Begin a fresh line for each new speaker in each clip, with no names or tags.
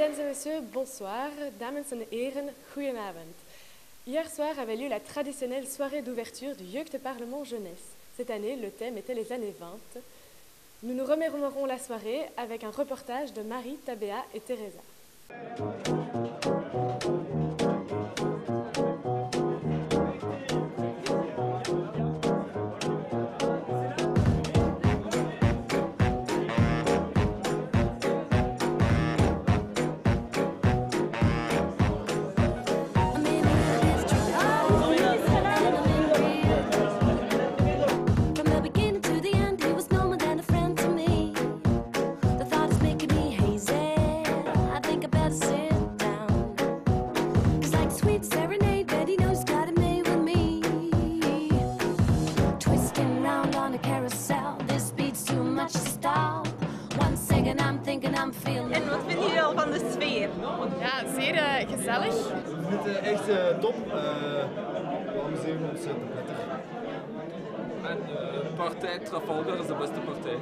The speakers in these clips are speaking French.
Mesdames et messieurs, bonsoir. Dames en heren, goedenavond. Hier soir avait lieu la traditionnelle soirée d'ouverture du Jeugdparlement Jeunesse. Cette année, le thème était les années 20. Nous nous remémorerons la soirée avec un reportage de Marie, Tabea et Teresa.
En wat vinden jullie al van de sfeer?
Ja, zeer gezellig.
We vinden het echt top. We amuseren ons prettig.
En partij Trafalgar is de beste partij.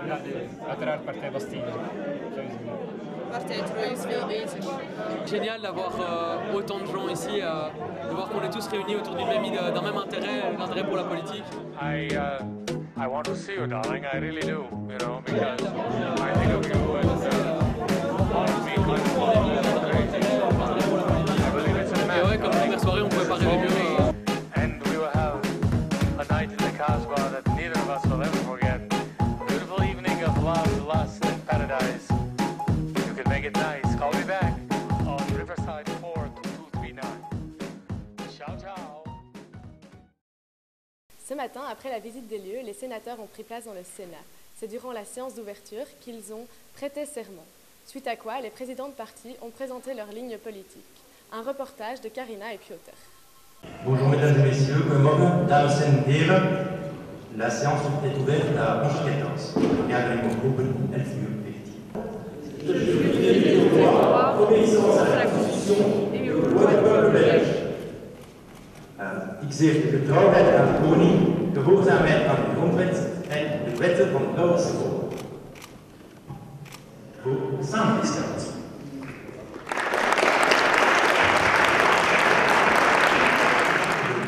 Ja, uiteraard partij Bastille.
Partij Troje is veel beter.
Génial d'avoir autant de gens ici, de voir qu'on est tous réunis autour d'un même intérêt, l'intérêt pour la politique.
I want to see you, darling. I really do, you know, because I think of you as me kind of I believe it's a
Et ouais, comme première soirée, on pouvait pas rêver mieux.
And we will have a night in the Casbah that neither of us will ever forget. A beautiful evening of love, lust, and paradise. You can make it nice. Call me back on Riverside 4239. Ciao, ciao.
Ce matin, après la visite des lieux, les sénateurs ont pris place dans le Sénat. C'est durant la séance d'ouverture qu'ils ont prêté serment. Suite à quoi, les présidents de partis ont présenté leur ligne politique. Un reportage de Karina et Piotr.
Bonjour mesdames et messieurs, goedemorgen, dames en heren. La séance est ouverte à 11h14. Vergadering wordt open 11:15. Je suis délégué au droit, obéissance à la Constitution et aux lois du peuple belge. Ik zeer getrouwheid aan de koning, gehoorzaamheid aan de grondwet en de wetten van het Belgische volk. Voor samengesteld.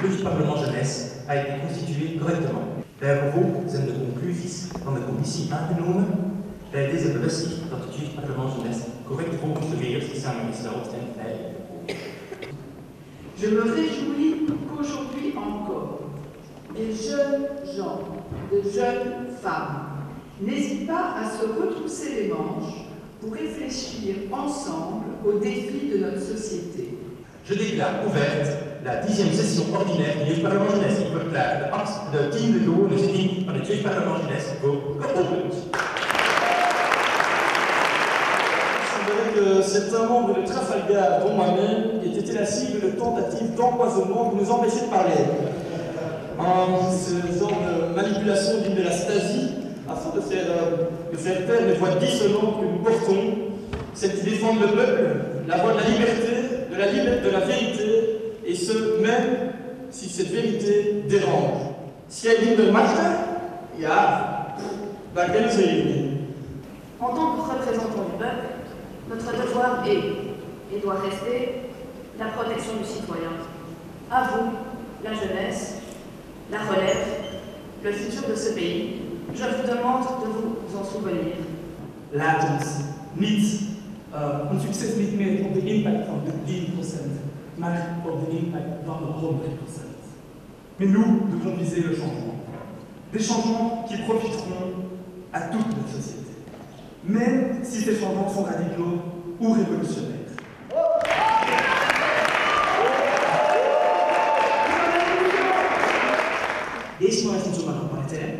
Le Jeugdparlement Jeunesse a été constitué correctement. Bij gevolg zijn de conclusies van de commissie aangenomen. Bij deze bevestigt dat het Jeugdparlement Jeunesse correct volgens de regels is samengesteld en vrij.
Je me réjouis qu'aujourd'hui encore, des jeunes gens, de jeunes femmes, n'hésitent pas à se retrousser les manches pour réfléchir ensemble aux défis de notre société.
Je déclare ouverte la 10e session ordinaire du Jeugdparlement Jeunesse. Ik verklaar de 10e gewone zitting van het Jeugdparlement Jeunesse voor geopend.
Que certains membres de Trafalgar, dont moi-même, aient été la cible de tentatives d'empoisonnement pour nous empêcher de parler. En ce genre de manipulation digne de la Stasi, afin de faire taire les voix dissonantes que nous portons, celles qui défendent le peuple, la voix de la liberté, de la vérité, et ce, même si cette vérité dérange. Si elle dit de marche, ja, dan kennen ze je niet.
En tant que représentant du peuple, notre devoir est et doit rester la protection du citoyen. À vous, la jeunesse, la relève, le futur de ce pays, je vous demande de vous en souvenir.
Laat ons niet ons succes niet meer op de impact van de 10%, maar op de impact van de 100%. Mais nous devons viser le changement. Des changements qui profiteront à toute notre société. Même si ces changements sont radicaux ou révolutionnaires.
Deze man is niet zomaar een partij.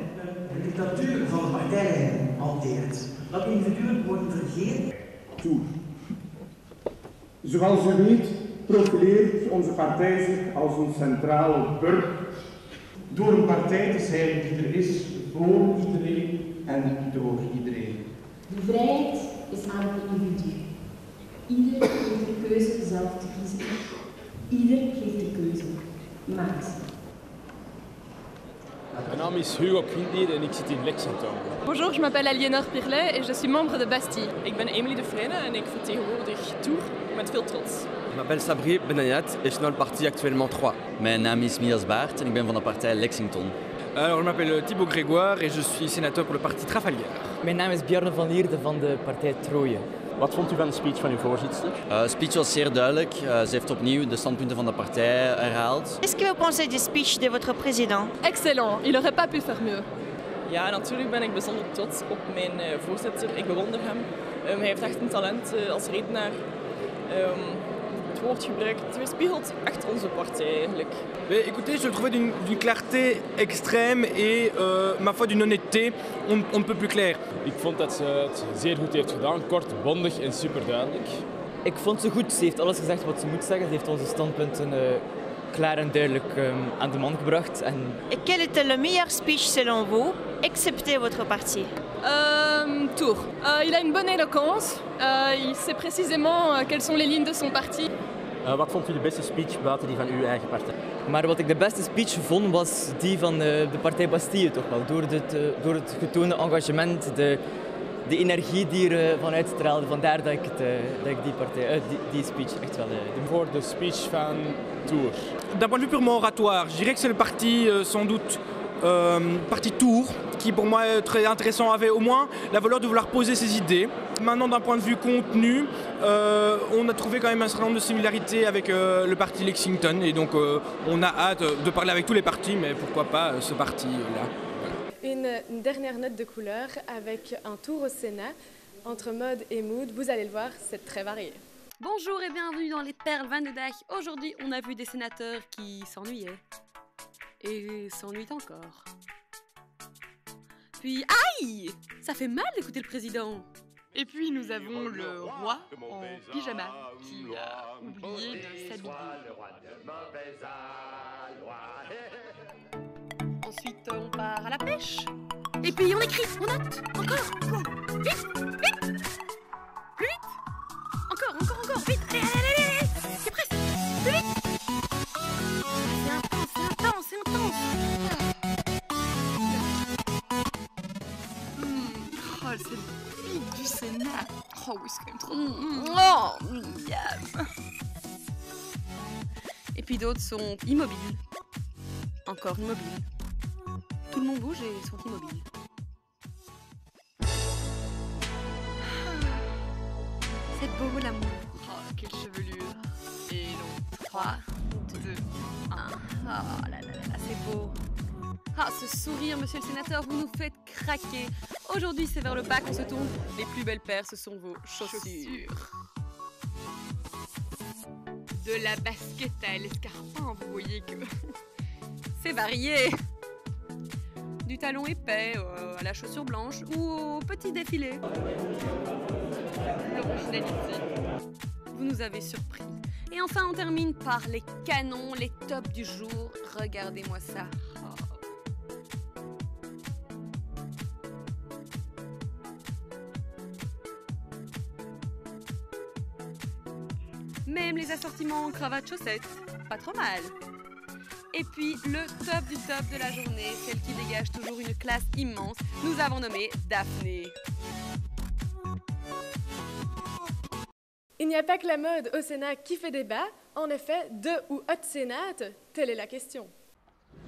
De dictatuur van de partijen hanteert. Dat individuen worden vergeten.
Toe. Zoals u weet, profileert onze partij zich als een centrale burger. Door een partij te zijn die er is voor iedereen en door iedereen.
De vrijheid is aan het individu. Ieder heeft de keuze zelf te kiezen. Ieder heeft de keuze. Maak ze.
Mijn naam is Hugo Quindier en ik zit in Lexington.
Bonjour, je m'appelle Aliénor Pirlet et je suis membre de Bastille. Ik ben Emily de Vrene en ik vertegenwoordig Tours met veel trots.
Je m'appelle Sabri Benayat et je suis dans le parti actuellement 3.
Mijn naam is Mias Baert en ik ben van de partij Lexington.
Alors, je m'appelle Thibaut Grégoire et je suis sénateur pour le parti Trafalgar.
Mijn naam is Bjarne van Lierde van de partij Troje.
Wat vond u van de speech van uw voorzitter?
De speech was zeer duidelijk. Ze heeft opnieuw de standpunten van de partij herhaald.
Qu'est-ce que vous pensez du speech de votre président?
Excellent, il aurait pas pu faire mieux.
Ja, natuurlijk ben ik bijzonder trots op mijn voorzitter. Ik bewonder hem. Hij heeft echt een talent als redenaar. Het woord gebruikt, het weerspiegelt echt onze partij eigenlijk.
Écoutez, je le trouvais d'une clarté extrême et, ma foi, d'une honnêteté on ne peut plus clair.
Ik vond dat ze het zeer goed heeft gedaan, kort, bondig en superduidelijk.
Ik vond ze goed, ze heeft alles gezegd wat ze moet zeggen. Ze heeft onze standpunten klaar en duidelijk aan de man gebracht.
Et quel était le meilleur speech selon vous, excepté votre parti?
Tours. Il a une bonne éloquence. Il sait précisément quelles sont les lignes de son parti.
Wat vond u de beste speech buiten die van uw eigen partij?
Maar wat ik de beste speech vond was die van de partij Bastille toch wel. Door het getoonde engagement, de energie die er vanuit straalde. Vandaar dat ik die speech echt wel...
Voor de speech van Tours.
D'un point de vue purement oratoire, je dirais que c'est le parti sans doute parti Tours, qui pour moi est très intéressant, avait au moins la valeur de vouloir poser ses idées. Maintenant, d'un point de vue contenu, on a trouvé quand même un certain nombre de similarités avec le parti Lexington, et donc on a hâte de parler avec tous les partis, mais pourquoi pas ce parti-là.
Une dernière note de couleur avec un tour au Sénat entre mode et mood. Vous allez le voir, c'est très varié.
Bonjour et bienvenue dans les Perles Van de Dijk. Aujourd'hui, on a vu des sénateurs qui s'ennuyaient. Et s'ennuient encore. Puis, aïe! Ça fait mal d'écouter le président. Et puis nous avons le roi en pyjama qui a oublié de s'habiller. Ensuite, on part à la pêche. Et puis on écrit, on note, encore. Vite, vite. Plus vite. Encore, vite. Allez. C'est presque. Plus vite. C'est intense. Oh, c'est le pic du Sénat. Oh oui, c'est quand même trop... miam. Et puis d'autres sont immobiles. Encore immobiles. Tout le monde bouge et ils sont immobiles. C'est beau l'amour. Oh, quelle chevelure. Et donc, 3, 2, 1. Oh là là, c'est beau. Ah, ce sourire, monsieur le sénateur, vous nous faites craquer. Aujourd'hui, c'est vers le bas qu'on se tourne. Les plus belles paires, ce sont vos chaussures. De la basket à l'escarpin, vous voyez que c'est varié. Du talon épais à la chaussure blanche ou au petit défilé. L'originalité. Vous nous avez surpris. Et enfin, on termine par les canons, les tops du jour. Regardez-moi ça. Même les assortiments cravates chaussettes, pas trop mal. Et puis le top du top de la journée, celle qui dégage toujours une classe immense, nous avons nommé Daphné.
Il n'y a pas que la mode au Sénat qui fait débat. En effet, de ou het Senaat, telle est la question.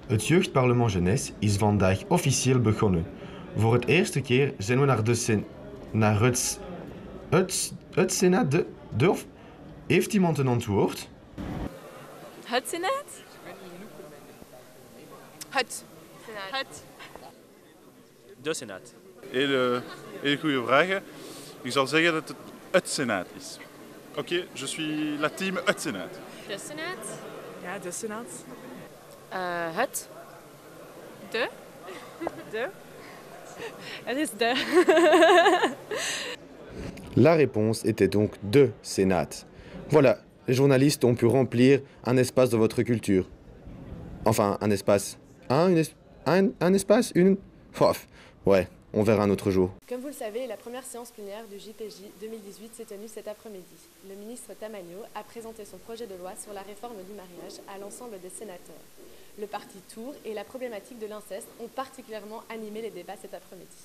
Het jeugdparlement jeunesse is vandaag officieel begonnen. Voor het eerste keer zijn we naar het Senaat of... Heeft iemand een antwoord?
Het Senaat? Het.
De Senaat.
Hele goede vragen. Ik zal zeggen dat het Senaat is. Oké, je suis la team het Senaat.
De Senaat?
Ja, de Senaat.
Het. De?
Het is de.
La réponse était donc de Sénat. Voilà, les journalistes ont pu remplir un espace de votre culture. Enfin, un espace. Un espace. Ouais, on verra un autre jour.
Comme vous le savez, la première séance plénière du JPJ 2018 s'est tenue cet après-midi. Le ministre Tamagno a présenté son projet de loi sur la réforme du mariage à l'ensemble des sénateurs. le parti Tour et la problématique de l'inceste ont particulièrement animé les débats cet après-midi.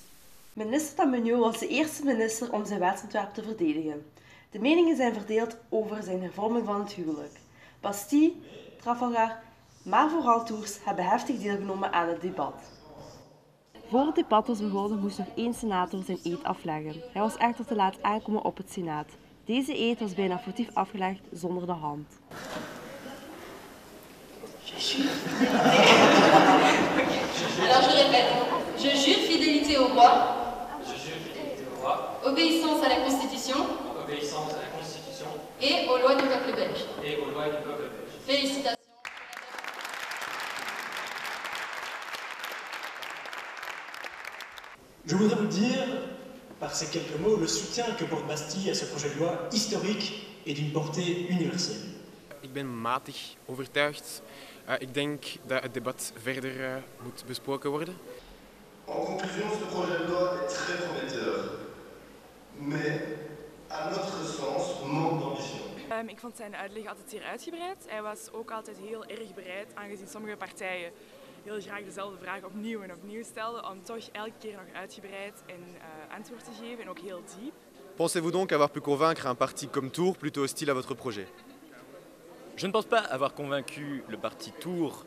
Minister Tamanieu was de eerste minister om zijn wetsontwerp te verdedigen. De meningen zijn verdeeld over zijn hervorming van het huwelijk. Bastille, Trafalgar, maar vooral Tours hebben heftig deelgenomen aan het debat. Voor het debat was begonnen moest nog 1 senator zijn eed afleggen. Hij was echter te laat aankomen op het Senaat. Deze eed was bijna foutief afgelegd zonder de hand.
Alors je répète, je jure fidélité au roi, obéissance à la Constitution, et aux lois du peuple belge. Félicitations.
Je voudrais vous dire, par ces quelques mots, le soutien que porte Bastille à ce projet de loi historique et d'une portée universelle.
Ik ben matig overtuigd. Ik denk dat het debat verder moet besproken worden.
En conclusion, ce projet de loi est très prometteur, mais à notre sens manque d'ambition.
Ik vond zijn uitleg altijd zeer uitgebreid. Hij was ook altijd heel erg bereid, aangezien sommige partijen heel graag dezelfde vraag opnieuw en opnieuw stelden, om toch elke keer nog uitgebreid en antwoord te geven en ook heel diep.
Pensez-vous donc avoir pu convaincre un parti comme Tours plutôt hostile à votre projet?
Je ne pense pas avoir convaincu le parti Tours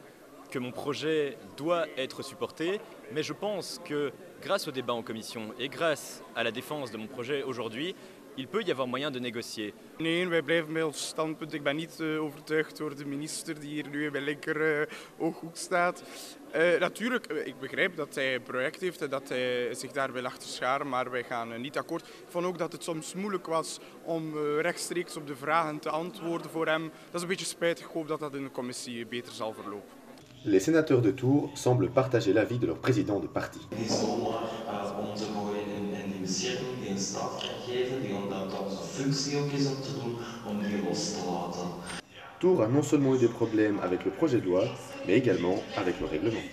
que mon projet doit être supporté, mais je pense que grâce au débat en commission et grâce à la défense de mon projet aujourd'hui, il peut y avoir moyen de négocier.
Nee, wij blijven bij ons standpunt. Ik ben niet overtuigd door de minister die hier nu in mijn linker ooghoek staat. Natuurlijk, ik begrijp dat hij een project heeft en dat hij zich daar wil achter scharen, maar wij gaan niet akkoord. Ik vond ook dat het soms moeilijk was om rechtstreeks op de vragen te antwoorden voor hem. Dat is een beetje spijtig. Ik hoop dat dat in de commissie beter zal verlopen.
Les sénateurs de Tours semblent partager l'avis de leur président de parti.
Om te gooien in die bescherming die een staat kan geven, die omdat onze functie ook is om te doen, om die los te laten.
Tours a non seulement eu des problèmes avec le projet de loi, mais également avec le règlement.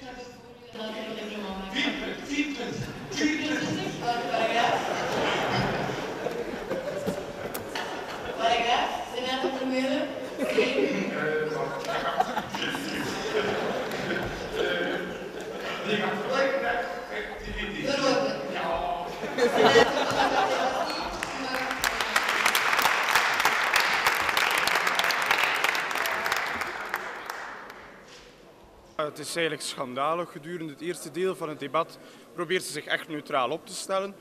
Het is eigenlijk schandalig. Gedurende het eerste deel van het debat probeert ze zich echt neutraal op te stellen.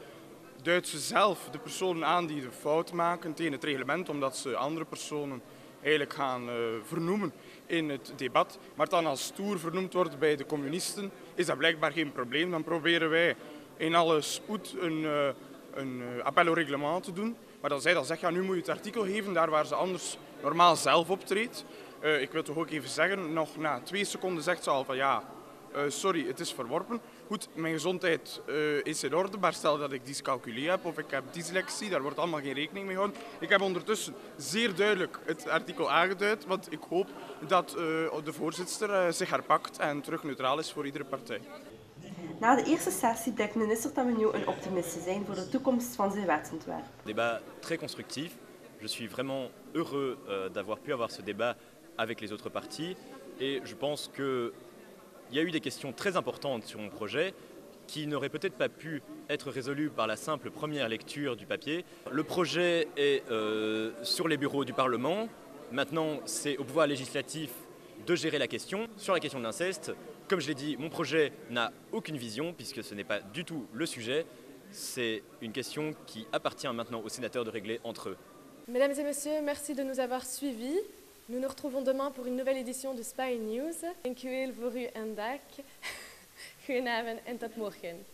Duidt ze zelf de personen aan die de fout maken tegen het reglement, omdat ze andere personen eigenlijk gaan vernoemen in het debat. Maar dan als Tour vernoemd wordt bij de communisten, is dat blijkbaar geen probleem. Dan proberen wij in alle spoed een appel au règlement te doen. Maar dan zij dan zegt, ja, nu moet je het artikel geven daar waar ze anders normaal zelf optreedt. Ik wil toch ook even zeggen, nog na 2 seconden zegt ze al van ja, sorry, het is verworpen. Goed, mijn gezondheid is in orde, maar stel dat ik dyscalculie heb of ik heb dyslexie, daar wordt allemaal geen rekening mee gehouden. Ik heb ondertussen zeer duidelijk het artikel aangeduid, want ik hoop dat de voorzitter zich herpakt en terug neutraal is voor iedere partij.
Na de eerste sessie blijkt minister Tamanieu een optimist te zijn voor de toekomst van zijn wetsontwerp.
Débat très constructif. Je suis vraiment heureux d'avoir pu avoir ce débat avec les autres partis et je pense qu'il y a eu des questions très importantes sur mon projet qui n'auraient peut-être pas pu être résolues par la simple première lecture du papier. Le projet est sur les bureaux du Parlement. Maintenant, c'est au pouvoir législatif de gérer la question. Sur la question de l'inceste, comme je l'ai dit, mon projet n'a aucune vision puisque ce n'est pas du tout le sujet. C'est une question qui appartient maintenant aux sénateurs de régler entre eux.
Mesdames et messieurs, merci de nous avoir suivis. Nous nous retrouvons demain pour une nouvelle édition de Spy News. Dankjewel voor uw aandacht. Goedenavond en tot morgen.